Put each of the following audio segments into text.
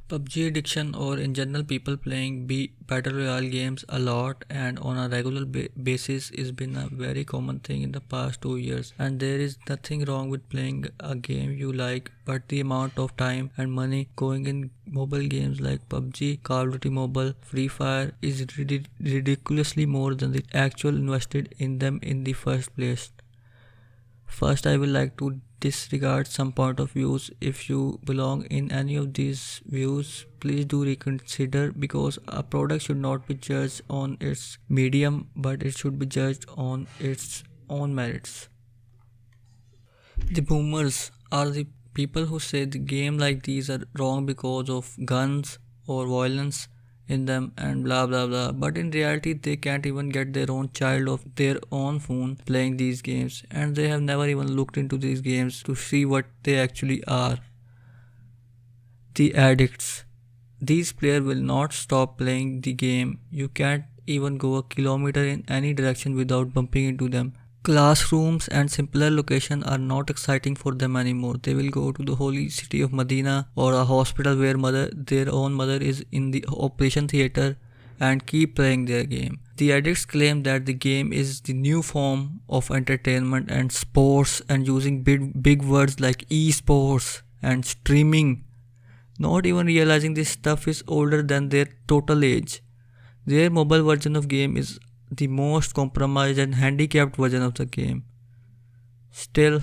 PUBG addiction, or in general people playing battle royale games a lot and on a regular basis, has been a very common thing in the past 2 years. And there is nothing wrong with playing a game you like, but the amount of time and money going in mobile games like PUBG, Call of Duty Mobile, Free Fire is ridiculously more than the actual invested in them in the first place. First, I will like to disregard some point of views. If you belong in any of these views, please do reconsider, because a product should not be judged on its medium, but it should be judged on its own merits. The boomers are the people who say the game like these are wrong because of guns or violence in them and blah blah blah, but in reality they can't even get their own child of their own phone playing these games, and they have never even looked into these games to see what they actually are. The addicts. These players will not stop playing the game. You can't even go a kilometer in any direction without bumping into them. Classrooms and simpler locations are not exciting for them anymore. They will go to the holy city of Medina or a hospital where their own mother is in the operation theater and keep playing their game. The addicts claim that the game is the new form of entertainment and sports, and using big words like esports and streaming, not even realizing this stuff is older than their total age. Their mobile version of game is the most compromised and handicapped version of the game. Still,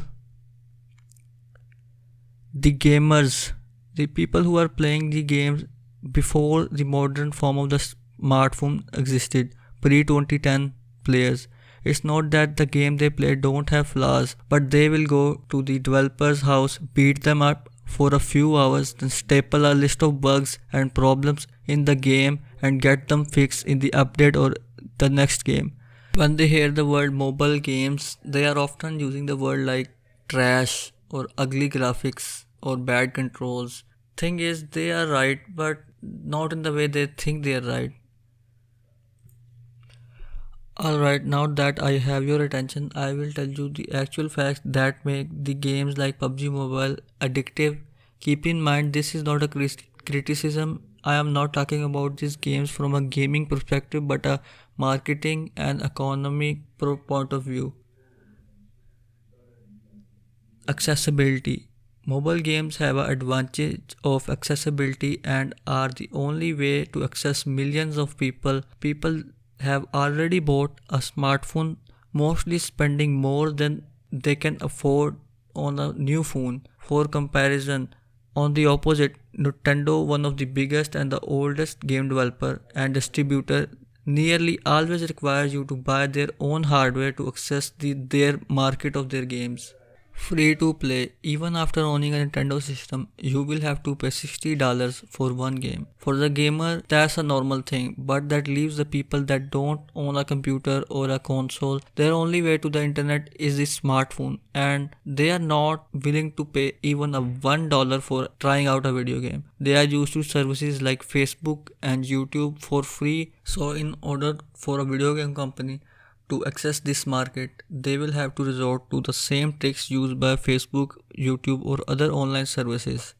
the gamers, the people who are playing the games before the modern form of the smartphone existed, pre 2010 players, it's not that the game they play don't have flaws, but they will go to the developer's house, beat them up for a few hours, then staple a list of bugs and problems in the game and get them fixed in the update or the next game. When they hear the word mobile games, they are often using the word like trash or ugly graphics or bad controls. Thing is, they are right, but not in the way they think they are right. Alright, now that I have your attention, I will tell you the actual facts that make the games like PUBG Mobile addictive. Keep in mind, this is not a criticism. I am not talking about these games from a gaming perspective, but a marketing and economic point of view. Accessibility. Mobile games have an advantage of accessibility and are the only way to access millions of people. People have already bought a smartphone, mostly spending more than they can afford on a new phone. For comparison, on the opposite, Nintendo, one of the biggest and the oldest game developer and distributor, nearly always requires you to buy their own hardware to access their market of their games. Free to play. Even after owning a Nintendo system, you will have to pay $60 for one game. For the gamer, that's a normal thing, but that leaves the people that don't own a computer or a console. Their only way to the internet is the smartphone, and they are not willing to pay even a $1 for trying out a video game. They are used to services like Facebook and YouTube for free. So in order for a video game company to access this market, they will have to resort to the same tricks used by Facebook, YouTube, or other online services.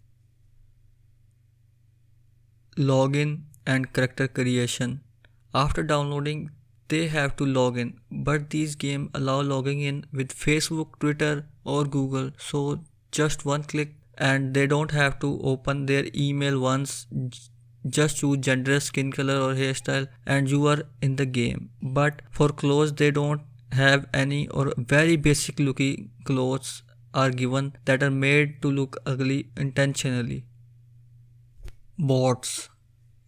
Login and character creation. After downloading, they have to log in, but these games allow logging in with Facebook, Twitter, or Google, so just one click, and they don't have to open their email once. Just choose gender, skin color or hairstyle and you are in the game. But for clothes, they don't have any, or very basic looking clothes are given that are made to look ugly intentionally. Bots.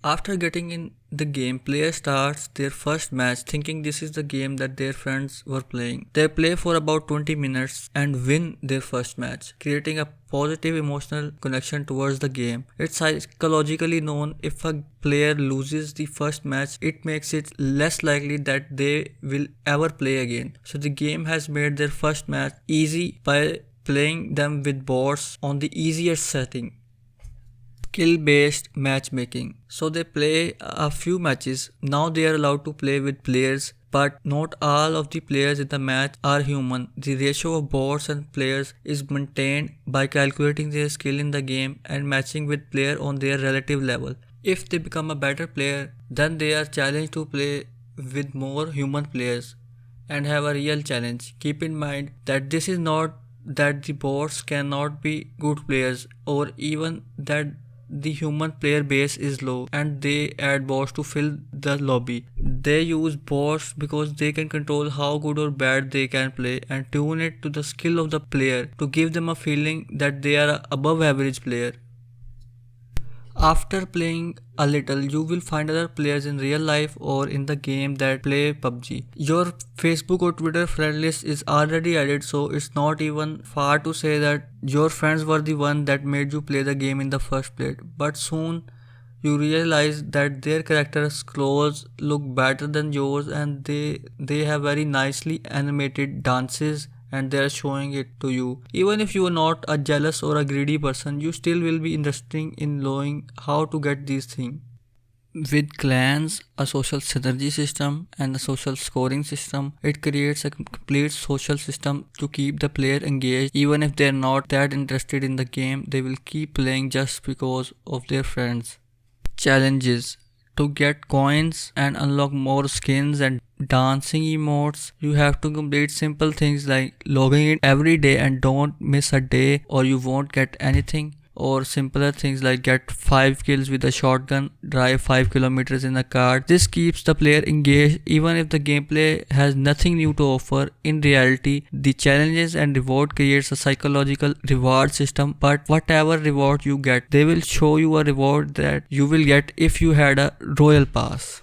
After getting in the game, player starts their first match thinking this is the game that their friends were playing. They play for about 20 minutes and win their first match, creating a positive emotional connection towards the game. It's psychologically known if a player loses the first match, it makes it less likely that they will ever play again. So the game has made their first match easy by playing them with bots on the easiest setting. Skill based matchmaking. So they play a few matches. Now they are allowed to play with players but not all of the players in the match are human. The ratio of bots and players is maintained by calculating their skill in the game and matching with player on their relative level. If they become a better player, then they are challenged to play with more human players and have a real challenge. Keep in mind that this is not that the bots cannot be good players, or even that the human player base is low and they add bots to fill the lobby. They use bots because they can control how good or bad they can play and tune it to the skill of the player to give them a feeling that they are a above average player. After playing a little, you will find other players in real life or in the game that play PUBG. Your Facebook or Twitter friend list is already added, so it's not even far to say that your friends were the one that made you play the game in the first place. But soon you realize that their characters' clothes look better than yours, and they have very nicely animated dances and they are showing it to you. Even if you are not a jealous or a greedy person, you still will be interested in knowing how to get these things. With clans, a social synergy system, and a social scoring system, it creates a complete social system to keep the player engaged. Even if they're not that interested in the game, they will keep playing just because of their friends. Challenges. To get coins and unlock more skins and dancing emotes, you have to complete simple things like logging in every day and don't miss a day or you won't get anything, or simpler things like get 5 kills with a shotgun, drive 5 kilometers in a car. This keeps the player engaged even if the gameplay has nothing new to offer. In reality, the challenges and reward creates a psychological reward system, but whatever reward you get, they will show you a reward that you will get if you had a royal pass.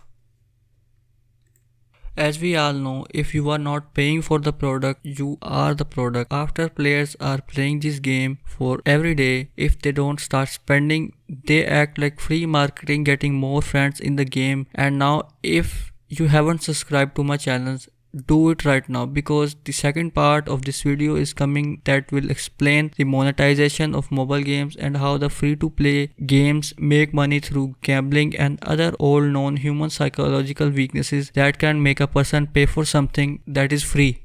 As we all know, if you are not paying for the product, you are the product. After players are playing this game for every day, if they don't start spending, they act like free marketing, getting more friends in the game. And now if you haven't subscribed to my channel, do it right now, because the second part of this video is coming that will explain the monetization of mobile games and how the free to play games make money through gambling and other old known human psychological weaknesses that can make a person pay for something that is free.